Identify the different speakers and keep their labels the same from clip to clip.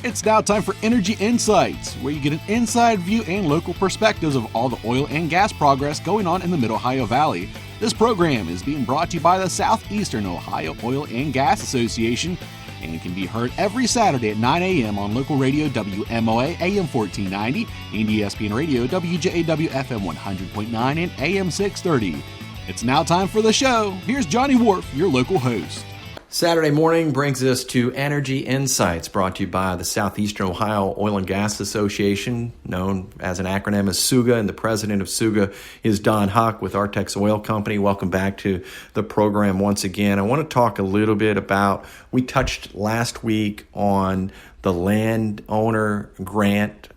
Speaker 1: It's now time for Energy Insights, where you get an inside view and local perspectives of all the oil and gas progress going on in the Mid-Ohio Valley. This program is being brought to you by the Southeastern Ohio Oil and Gas Association and can be heard every Saturday at 9 a.m. on local radio WMOA AM 1490 and ESPN radio WJAW FM 100.9 and AM 630. It's now time for the show. Here's Johnny Wharf, your local host.
Speaker 2: Saturday morning brings us to Energy Insights, brought to you by the Southeastern Ohio Oil and Gas Association, known as an acronym as SUGA, and the president of SUGA is Don Huck with Artex Oil Company. Welcome back to the program once again. I want to talk a little bit about, we touched last week on the landowner grant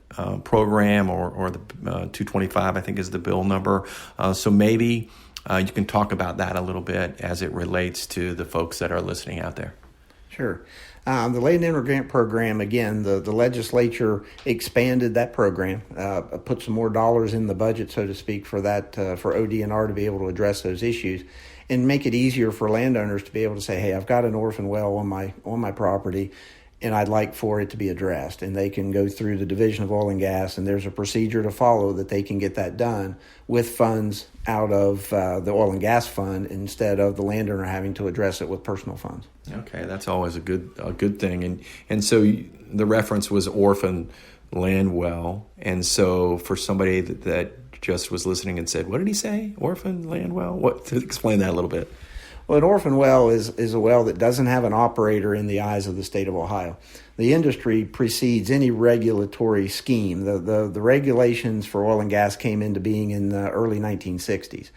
Speaker 2: program, or the 225, I think is the bill number. So maybe you can talk about that a little bit as it relates to the folks that are listening out there.
Speaker 3: Sure. The landowner grant program, again, the legislature expanded that program, put some more dollars in the budget, so to speak, for that, for ODNR to be able to address those issues and make it easier for landowners to be able to say, hey, I've got an orphan well on my property, and I'd like for it to be addressed. And they can go through the Division of Oil and Gas, and there's a procedure to follow that they can get that done with funds out of the oil and gas fund instead of the landowner having to address it with personal funds.
Speaker 2: Okay, that's always a good thing. And so the reference was orphan land well. And so for somebody that just was listening and said, what did he say? Orphan land well? Explain that a little bit.
Speaker 3: Well, an orphan well is a well that doesn't have an operator in the eyes of the state of Ohio. The industry precedes any regulatory scheme. The regulations for oil and gas came into being in the early 1960s.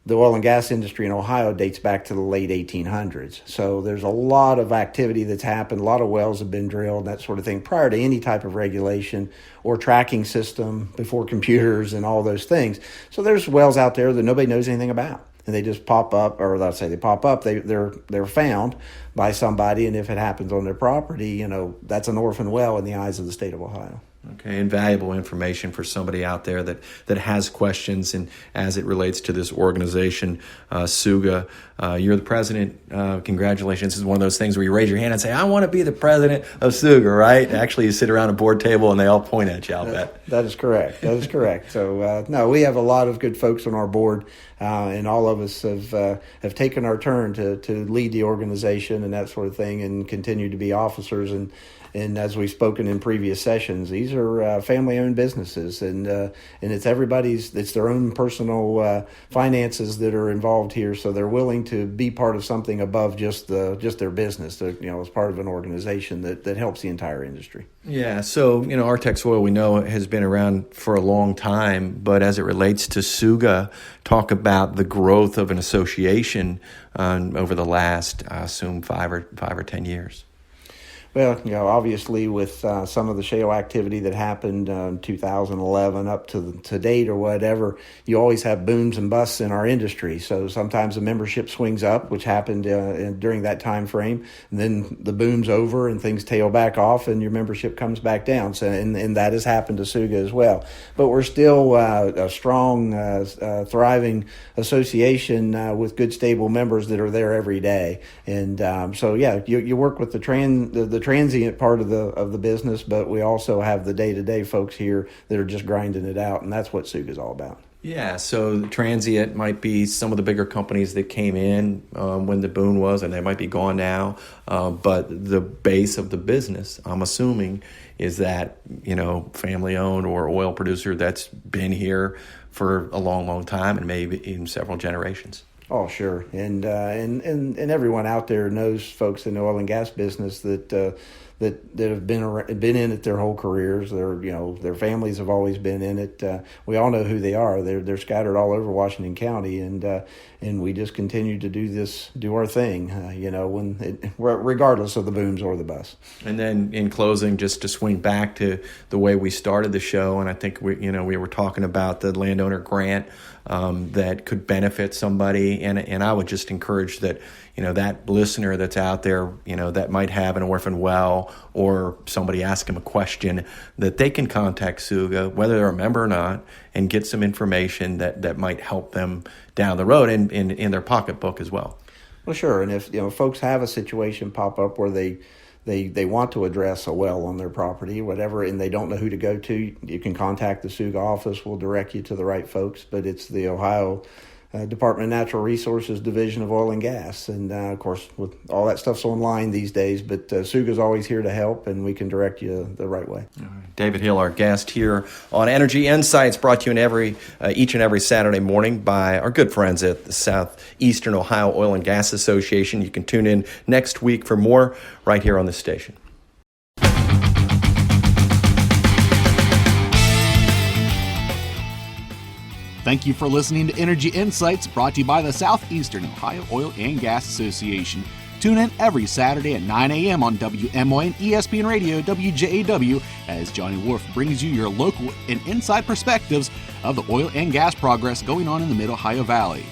Speaker 3: The oil and gas industry in Ohio dates back to the late 1800s. So there's a lot of activity that's happened. A lot of wells have been drilled, that sort of thing, prior to any type of regulation or tracking system, before computers and all those things. So there's wells out there that nobody knows anything about. And they just pop up, or let's say they pop up, they're found by somebody, and if it happens on their property, that's an orphan well in the eyes of the state of Ohio.
Speaker 2: Okay, invaluable information for somebody out there that has questions, and as it relates to this organization, SUGA. You're the president. Congratulations. This is one of those things where you raise your hand and say, I want to be the president of SUGA, right? Actually, you sit around a board table and they all point at you, I'll bet.
Speaker 3: That is correct. That is correct. So, no, we have a lot of good folks on our board, and all of us have taken our turn to lead the organization and that sort of thing, and continue to be officers. And as we've spoken in previous sessions, these are family-owned businesses, and it's it's their own personal finances that are involved here. So they're willing to be part of something above just their business. As part of an organization that helps the entire industry.
Speaker 2: Yeah. So Artex Oil, we know, has been around for a long time, but as it relates to SUGA, talk about the growth of an association over the last, I assume, 5 or 10 years.
Speaker 3: Well, obviously with some of the shale activity that happened in 2011 up to date or whatever, you always have booms and busts in our industry. So sometimes the membership swings up, which happened during that time frame, and then the boom's over and things tail back off and your membership comes back down. So and that has happened to SUGA as well. But we're still a strong, thriving association with good, stable members that are there every day. And you work with the transient part of the business, but we also have the day-to-day folks here that are just grinding it out, and that's what SUGA is all about.
Speaker 2: Yeah, so the transient might be some of the bigger companies that came in when the boom was, and they might be gone now. But the base of the business, I'm assuming, is that family-owned or oil producer that's been here for a long, long time, and maybe in several generations.
Speaker 3: Oh, sure, and everyone out there knows folks in the oil and gas business that have been in it their whole careers. Their families have always been in it. We all know who they are. They're scattered all over Washington County, and we just continue to do our thing. Regardless of the booms or the busts. And
Speaker 2: then in closing, just to swing back to the way we started the show, and I think we were talking about the landowner grant that could benefit somebody, and I would just encourage that that listener that's out there that might have an orphan well, or somebody ask them a question, that they can contact SUGA, whether they're a member or not, and get some information that might help them down the road and in their pocketbook as well.
Speaker 3: Well, sure, and if folks have a situation pop up where they they want to address a well on their property, whatever, and they don't know who to go to, you can contact the SUGA office. We'll direct you to the right folks, but it's the Ohio Department of Natural Resources Division of Oil and Gas. And of course, with all that stuff's online these days, but SUGA's always here to help, and we can direct you the right way.
Speaker 2: David Hill, our guest here on Energy Insights, brought to you each and every Saturday morning by our good friends at the Southeastern Ohio Oil and Gas Association. You can tune in next week for more right here on this station.
Speaker 1: Thank you for listening to Energy Insights, brought to you by the Southeastern Ohio Oil and Gas Association. Tune in every Saturday at 9 a.m. on WMON ESPN Radio, WJAW, as Johnny Wolf brings you your local and inside perspectives of the oil and gas progress going on in the Mid-Ohio Valley.